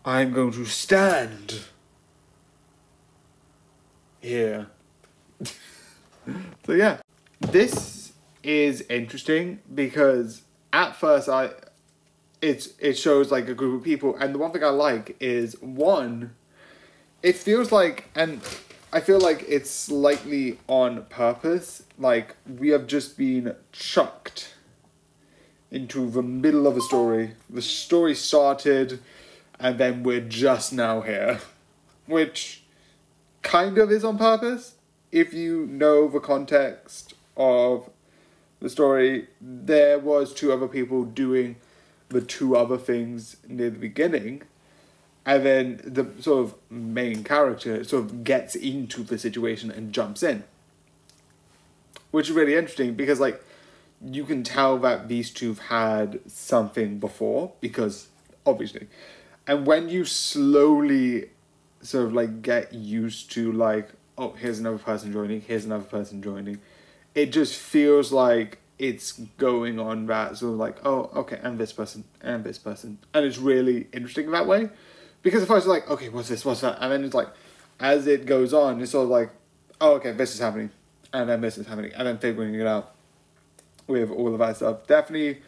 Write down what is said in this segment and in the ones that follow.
I'm going to stand here. So yeah, this is interesting because at first it shows like a group of people, and the one thing I like is one, it feels like, and I feel like it's slightly on purpose, like we have just been chucked into the middle of a story. The story started and then we're just now here, which kind of is on purpose. If you know the context of the story, there was two other people doing the two other things near the beginning, and then the sort of main character sort of gets into the situation and jumps in, which is really interesting because like you can tell that these two have had something before, because obviously, and when you slowly sort of like get used to like, oh, here's another person joining, here's another person joining, it just feels like it's going on that sort of like, oh, okay, and this person, and this person. And it's really interesting that way. Because at first it's like, okay, what's this, what's that? And then it's like, as it goes on, it's sort of like, oh, okay, this is happening. And then this is happening. And then figuring it out with all of that stuff. Definitely,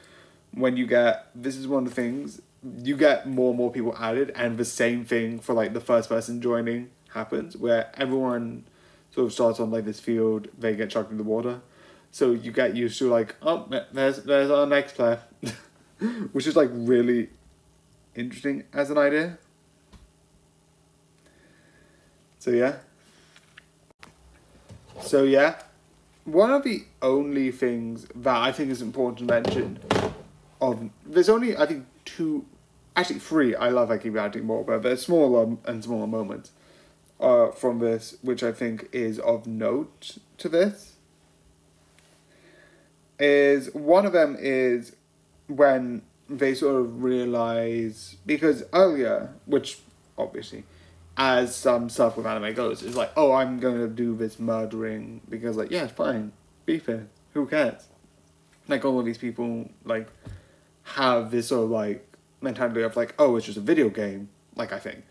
when you get, this is one of the things, you get more and more people added, and the same thing for like the first person joining happens, where everyone sort of starts on like this field, they get chucked in the water. So you get used to like, oh, there's our next player. Which is like really interesting as an idea. So yeah. One of the only things that I think is important to mention there's only, I think, three, I love I keep adding more, but there's smaller and smaller moments from this, which I think is of note to this. Is one of them is when they sort of realize, because earlier, which obviously, as some stuff with anime goes, is like, oh, I'm going to do this murdering because, like, yeah, it's fine, be fair, who cares? Like, all of these people, like, have this sort of, like, mentality of, like, oh, it's just a video game, like, I think.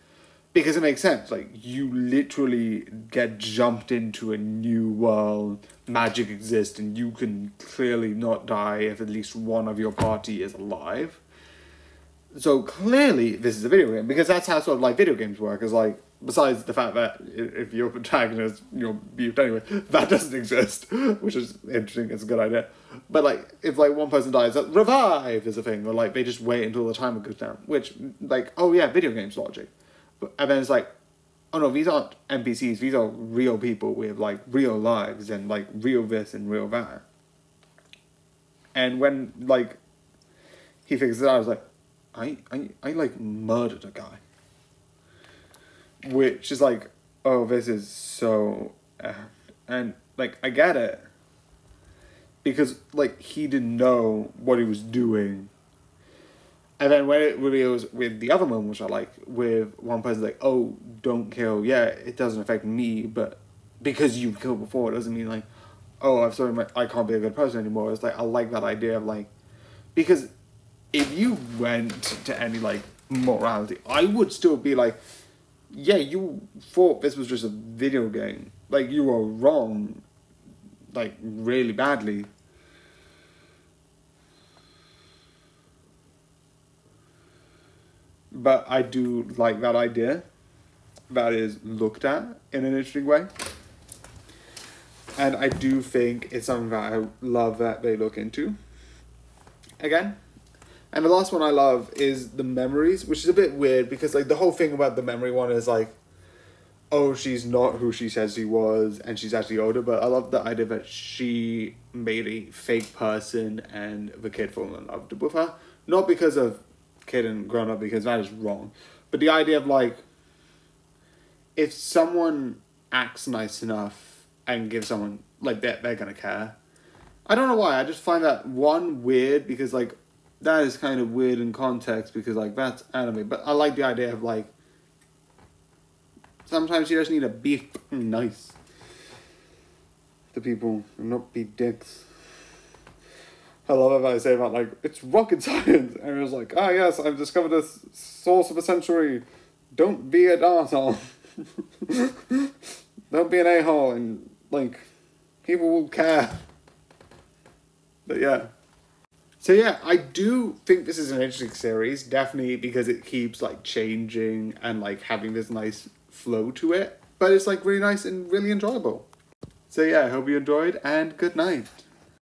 Because it makes sense, like, you literally get jumped into a new world, magic exists, and you can clearly not die if at least one of your party is alive. So clearly this is a video game, because that's how sort of like video games work, is like, besides the fact that if your protagonist, you're beefed anyway, that doesn't exist, which is interesting, it's a good idea. But like, if like one person dies, revive is a thing, or like they just wait until the timer goes down, which like, oh yeah, video games logic. And then it's like, oh no, these aren't NPCs, these are real people with like real lives and like real this and real that. And when like he figures it out, I was like, I like murdered a guy. Which is like, oh, this is so, and like I get it, because like he didn't know what he was doing. And then when it reveals with the other moment, which I like, with one person like, oh, don't kill. Yeah, it doesn't affect me, but because you killed before, it doesn't mean like, oh, I'm sorry, I can't be a good person anymore. It's like, I like that idea of like, because if you went to any like morality, I would still be like, yeah, you thought this was just a video game. Like, you were wrong, like, really badly. But I do like that idea that is looked at in an interesting way. And I do think it's something that I love that they look into. Again. And the last one I love is the memories, which is a bit weird because like the whole thing about the memory one is like, oh, she's not who she says she was and she's actually older. But I love the idea that she made a fake person and the kid fell in love with her. Not because of kid and grown up, because that is wrong, but the idea of like, if someone acts nice enough and gives someone like that, they're gonna care. I don't know why, I just find that one weird, because like that is kind of weird in context, because like that's anime, but I like the idea of like, sometimes you just need to be nice to people and not be dicks. I love it when I say about, like, it's rocket science. And it was like, ah, yes, I've discovered a source of a century. Don't be an arsehole. Don't be an a-hole, and, like, people will care. But yeah. So yeah, I do think this is an interesting series, definitely because it keeps, like, changing and, like, having this nice flow to it. But it's, like, really nice and really enjoyable. So yeah, I hope you enjoyed, and good night.